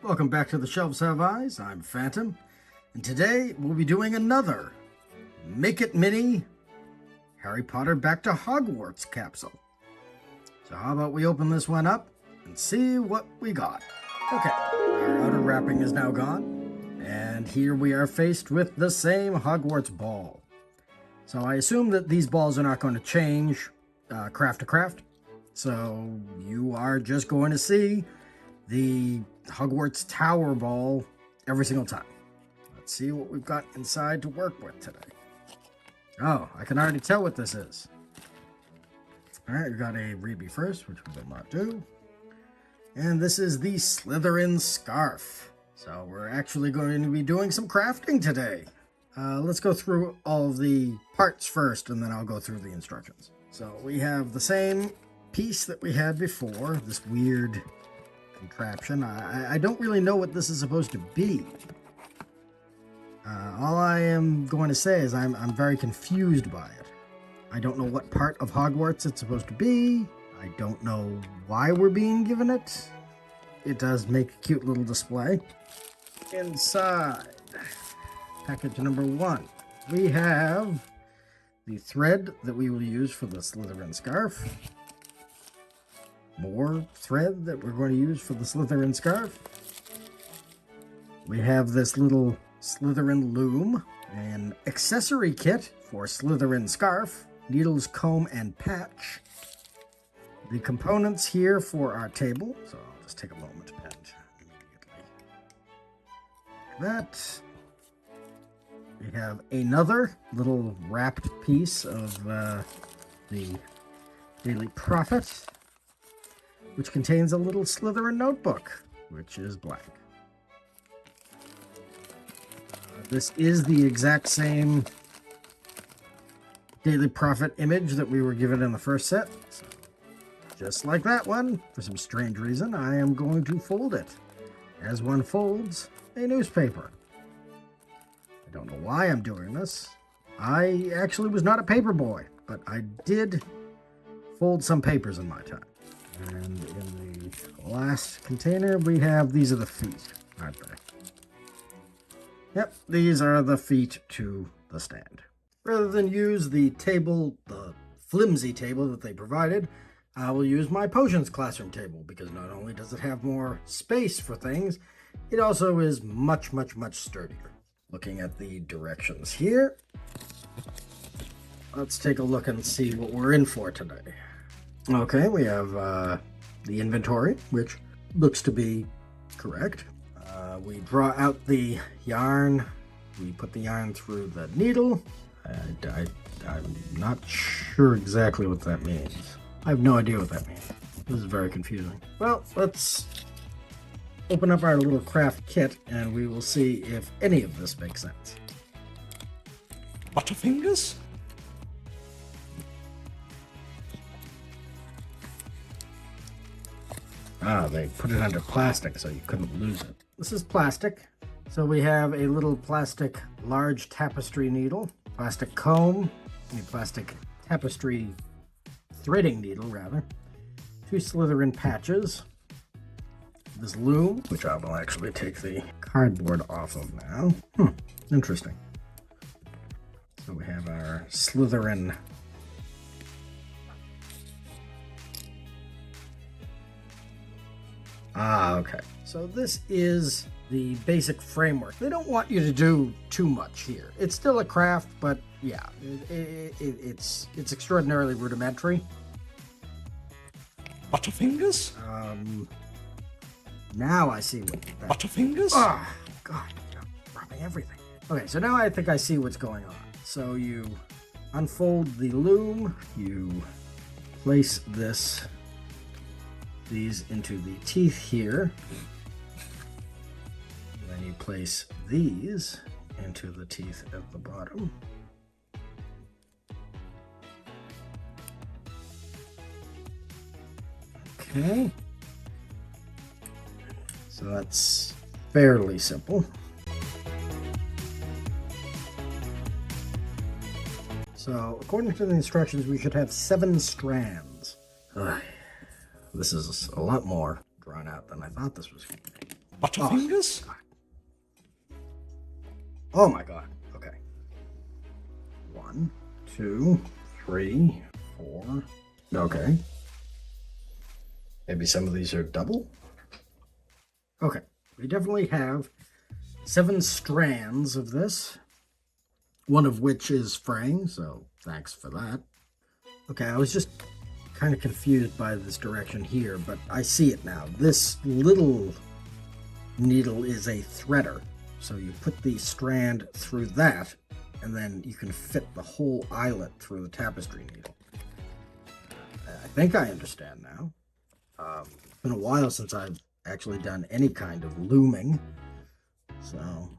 Welcome back to The Shelves Have Eyes. I'm Phantom, and today we'll be doing another Make It Mini Harry Potter Back to Hogwarts capsule. So how about we open this one up and see what we got. Okay, our outer wrapping is now gone, and here we are faced with the same Hogwarts ball. So I assume that these balls are not going to change craft to craft, so you are just going to see the Hogwarts Tower ball every single time. Let's see what we've got inside to work with today. Oh, I can already tell what this is. Alright, we got a Reebie first, which we will not do. And this is the Slytherin Scarf. So we're actually going to be doing some crafting today. Let's go through all of the parts first, and then I'll go through the instructions. So we have the same piece that we had before, this weird contraption. I don't really know what this is supposed to be. All I am going to say is I'm very confused by it. I don't know what part of Hogwarts it's supposed to be. I don't know why we're being given it. It does make a cute little display. Inside, package number 1, we have the thread that we will use for the Slytherin Scarf. More thread that we're going to use for the Slytherin Scarf. We have this little Slytherin loom, an accessory kit for Slytherin Scarf, needles, comb, and patch. The components here for our table, so I'll just take a moment and immediately. That. We have another little wrapped piece of the Daily Prophet, which contains a little Slytherin notebook, which is black. This is the exact same Daily Prophet image that we were given in the first set. So, just like that one, for some strange reason, I am going to fold it as one folds a newspaper. I don't know why I'm doing this. I actually was not a paper boy, but I did fold some papers in my time. And in the last container, we have, these are the feet, aren't they? Yep, these are the feet to the stand. Rather than use the table, the flimsy table that they provided, I will use my potions classroom table, because not only does it have more space for things, it also is much, much, much sturdier. Looking at the directions here, let's take a look and see what we're in for today. Okay, we have the inventory, which looks to be correct. We draw out the yarn. We put the yarn through the needle. I'm not sure exactly what that means. I have no idea what that means. This is very confusing. Well, let's open up our little craft kit, and we will see if any of this makes sense. Butterfingers? Ah, they put it under plastic so you couldn't lose it. This is plastic. So we have a little plastic large tapestry needle, plastic comb, a plastic tapestry threading needle, rather, 2 Slytherin patches, this loom, which I will actually take the cardboard off of now. Interesting. So we have our Slytherin okay. So this is the basic framework. They don't want you to do too much here. It's still a craft, but yeah, it's extraordinarily rudimentary. Butterfingers? Now I see what that... Butterfingers? Oh, God, you're rubbing everything. Okay, so now I think I see what's going on. So you unfold the loom, you place these into the teeth here. Then you place these into the teeth at the bottom. Okay. So that's fairly simple. So, according to the instructions, we should have 7 strands. Ugh. This is a lot more drawn out than I thought this was going to be. Butterfingers? Oh my god. Okay. 1, 2, 3, 4. Okay. Maybe some of these are double? Okay. We definitely have 7 strands of this. One of which is fraying, so thanks for that. Okay, I was just kind of confused by this direction here, but I see it now. This little needle is a threader. So you put the strand through that, and then you can fit the whole eyelet through the tapestry needle. I think I understand now. It's been a while since I've actually done any kind of looming, so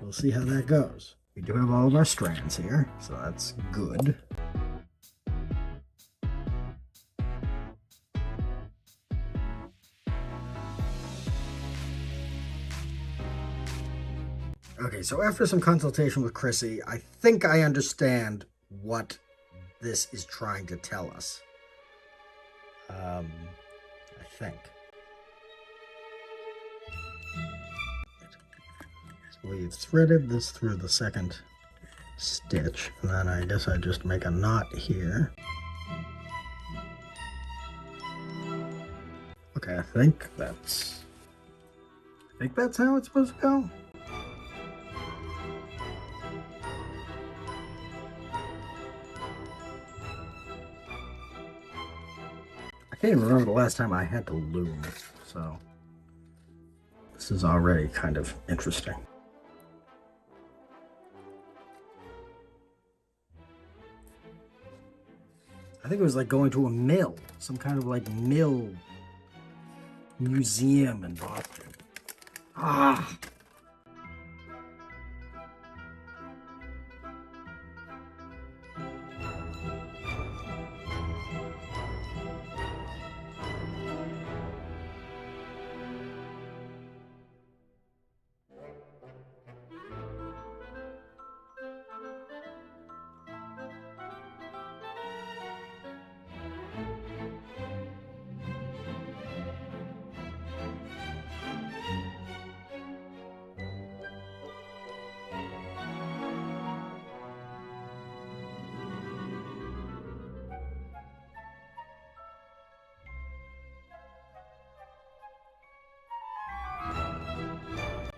we'll see how that goes. We do have all of our strands here, so that's good. Okay, so after some consultation with Chrissy, I think I understand what this is trying to tell us. I think. So we've threaded this through the second stitch, and then I guess I just make a knot here. Okay, I think that's how it's supposed to go. I can't even remember the last time I had to loom, so this is already kind of interesting. I think it was like going to a mill, some kind of like mill museum in Boston. Ah!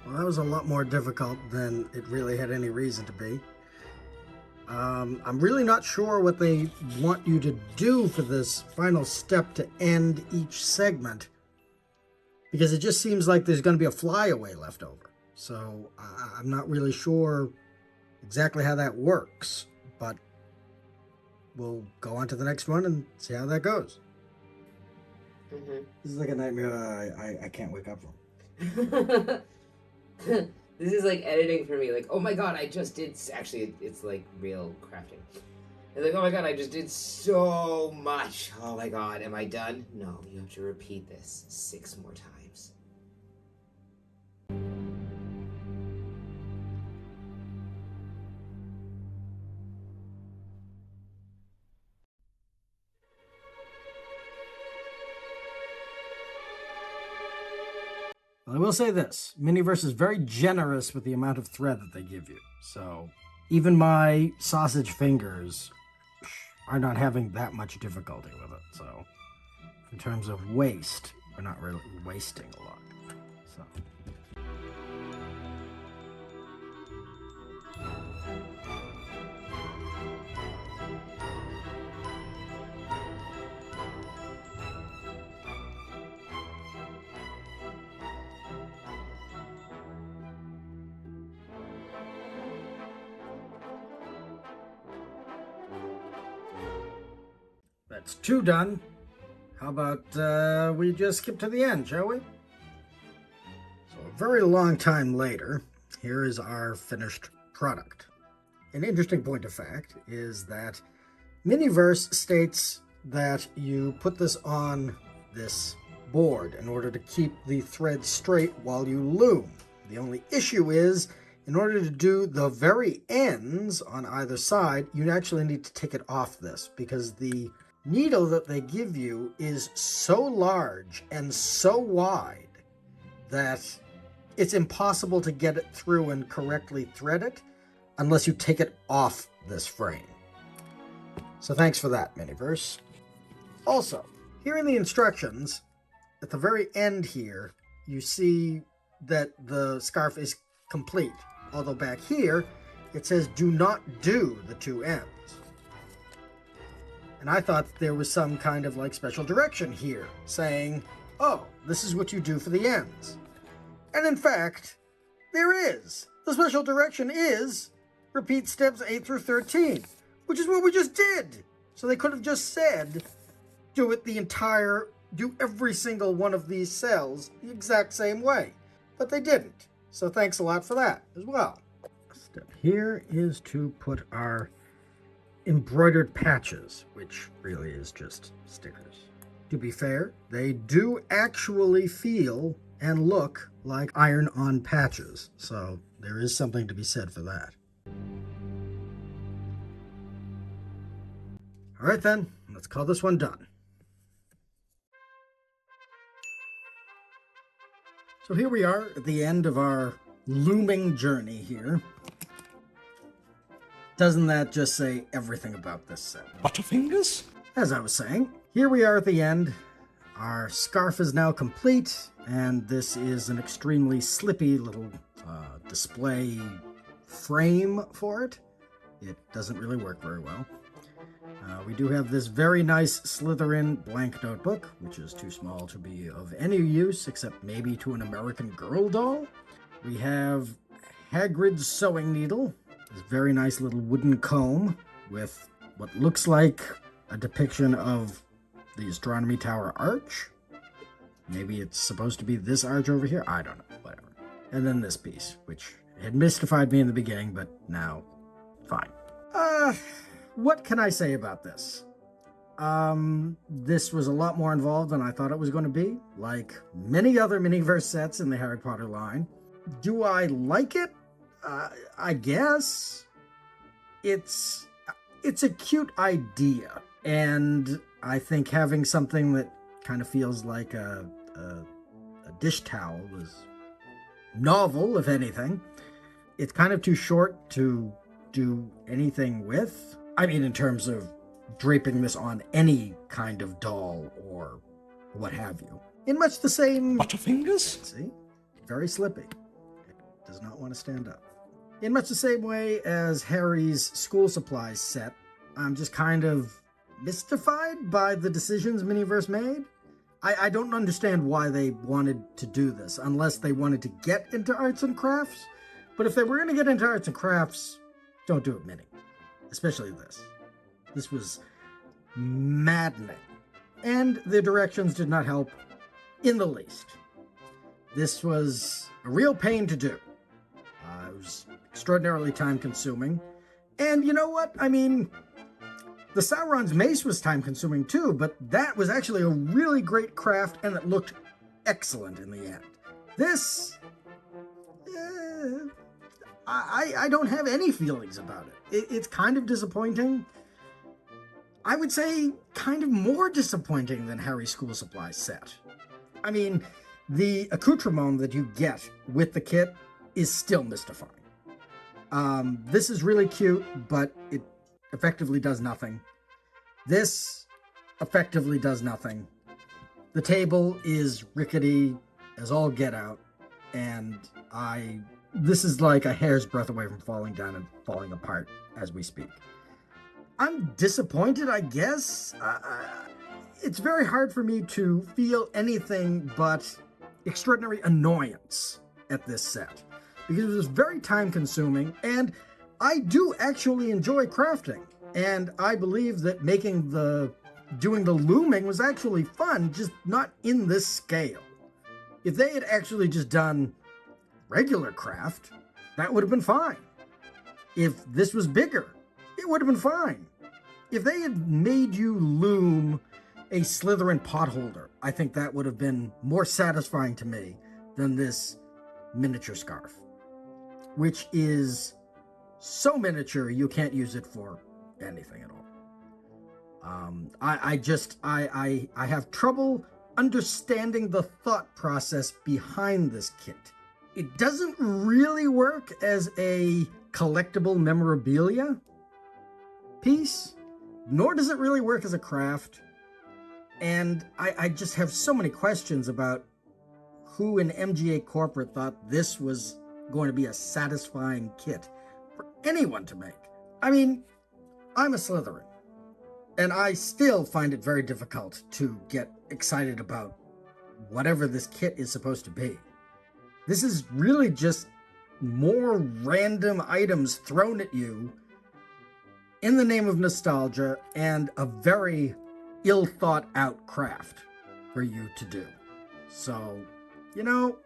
Well, that was a lot more difficult than it really had any reason to be. I'm really not sure what they want you to do for this final step to end each segment, because it just seems like there's going to be a flyaway left over. So I'm not really sure exactly how that works, but we'll go on to the next one and see how that goes. Mm-hmm. This is like a nightmare I can't wake up from. This is like editing for me. Like, oh my god, I just did. Actually, it's like real crafting. It's like, oh my god, I just did so much. Oh my god, am I done? No, you have to repeat this 6 more times. I will say this, Miniverse is very generous with the amount of thread that they give you. So even my sausage fingers are not having that much difficulty with it. So in terms of waste, we're not really wasting a lot. So. That's 2 done. How about we just skip to the end, shall we? So a very long time later, here is our finished product. An interesting point of fact is that Miniverse states that you put this on this board in order to keep the thread straight while you loom. The only issue is, in order to do the very ends on either side, you actually need to take it off this, because the needle that they give you is so large and so wide that it's impossible to get it through and correctly thread it unless you take it off this frame. So thanks for that, Miniverse. Also, here in the instructions, at the very end here, you see that the scarf is complete. Although back here, it says do not do the two ends. And I thought there was some kind of like special direction here saying, oh, this is what you do for the ends. And in fact, there is. The special direction is repeat steps 8 through 13, which is what we just did. So they could have just said, do every single one of these cells the exact same way. But they didn't. So thanks a lot for that as well. Step here is to put our embroidered patches, which really is just stickers. To be fair, they do actually feel and look like iron-on patches, so there is something to be said for that. All right then, let's call this one done. So here we are at the end of our looming journey here. Doesn't that just say everything about this set? Butterfingers? As I was saying, here we are at the end. Our scarf is now complete, and this is an extremely slippy little display frame for it. It doesn't really work very well. We do have this very nice Slytherin blank notebook, which is too small to be of any use except maybe to an American Girl doll. We have Hagrid's sewing needle, this very nice little wooden comb with what looks like a depiction of the Astronomy Tower arch. Maybe it's supposed to be this arch over here. I don't know. Whatever. And then this piece, which had mystified me in the beginning, but now, fine. What can I say about this? This was a lot more involved than I thought it was going to be, like many other Miniverse sets in the Harry Potter line. Do I like it? I guess. It's a cute idea, and I think having something that kind of feels like a dish towel was novel, if anything. It's kind of too short to do anything with. I mean, in terms of draping this on any kind of doll or what have you. In much the same... Butterfingers? See? Very slippy. It does not want to stand up. In much the same way as Harry's school supplies set, I'm just kind of mystified by the decisions Miniverse made. I don't understand why they wanted to do this, unless they wanted to get into arts and crafts. But if they were going to get into arts and crafts, don't do it Mini. Especially this. This was maddening. And the directions did not help in the least. This was a real pain to do. It was extraordinarily time-consuming. And you know what? I mean, the Sauron's mace was time-consuming too, but that was actually a really great craft, and it looked excellent in the end. This... I don't have any feelings about it. It's kind of disappointing. I would say kind of more disappointing than Harry's school supplies set. I mean, the accoutrement that you get with the kit is still mystifying. This is really cute, but it effectively does nothing. This effectively does nothing. The table is rickety as all get out, and this is like a hair's breadth away from falling down and falling apart as we speak. I'm disappointed, I guess. It's very hard for me to feel anything but extraordinary annoyance at this set, because it was very time-consuming, and I do actually enjoy crafting, and I believe that doing the looming was actually fun, just not in this scale. If they had actually just done regular craft, that would have been fine. If this was bigger, it would have been fine. If they had made you loom a Slytherin potholder, I think that would have been more satisfying to me than this miniature scarf, which is so miniature you can't use it for anything at all. I have trouble understanding the thought process behind this kit. It doesn't really work as a collectible memorabilia piece, nor does it really work as a craft. And I just have so many questions about who in MGA corporate thought this was going to be a satisfying kit for anyone to make. I mean, I'm a Slytherin, and I still find it very difficult to get excited about whatever this kit is supposed to be. This is really just more random items thrown at you in the name of nostalgia and a very ill thought out craft for you to do. So, you know,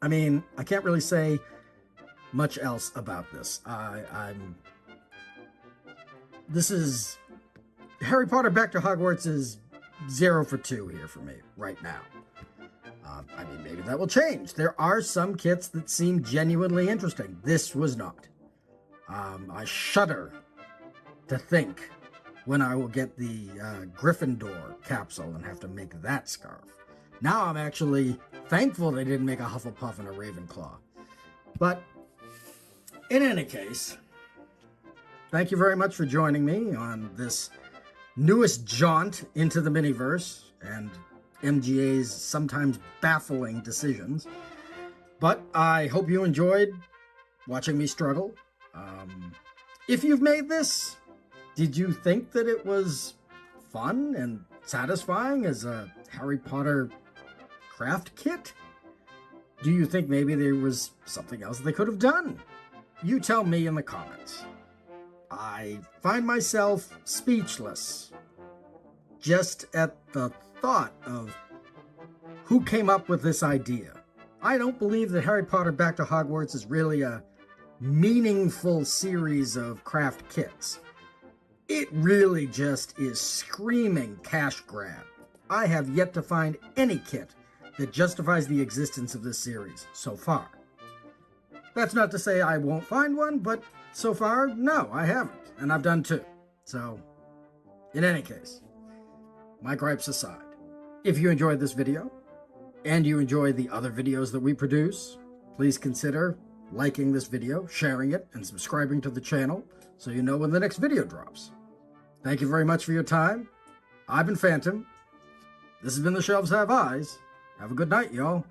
I mean, I can't really say much else about this. This is Harry Potter Back to Hogwarts is 0 for 2 here for me right now. I mean, maybe that will change. There are some kits that seem genuinely interesting. This was not. I shudder to think when I will get the Gryffindor capsule and have to make that scarf. Now I'm actually thankful they didn't make a Hufflepuff and a Ravenclaw. But in any case, thank you very much for joining me on this newest jaunt into the Miniverse and MGA's sometimes baffling decisions. But I hope you enjoyed watching me struggle. If you've made this, did you think that it was fun and satisfying as a Harry Potter craft kit? Do you think maybe there was something else they could have done? You tell me in the comments. I find myself speechless just at the thought of who came up with this idea. I don't believe that Harry Potter Back to Hogwarts is really a meaningful series of craft kits. It really just is screaming cash grab. I have yet to find any kit that justifies the existence of this series so far. That's not to say I won't find one, but so far, no, I haven't. And I've done 2. So, in any case, my gripes aside, if you enjoyed this video, and you enjoy the other videos that we produce, please consider liking this video, sharing it, and subscribing to the channel so you know when the next video drops. Thank you very much for your time. I've been Phantom. This has been The Shelves Have Eyes. Have a good night, y'all.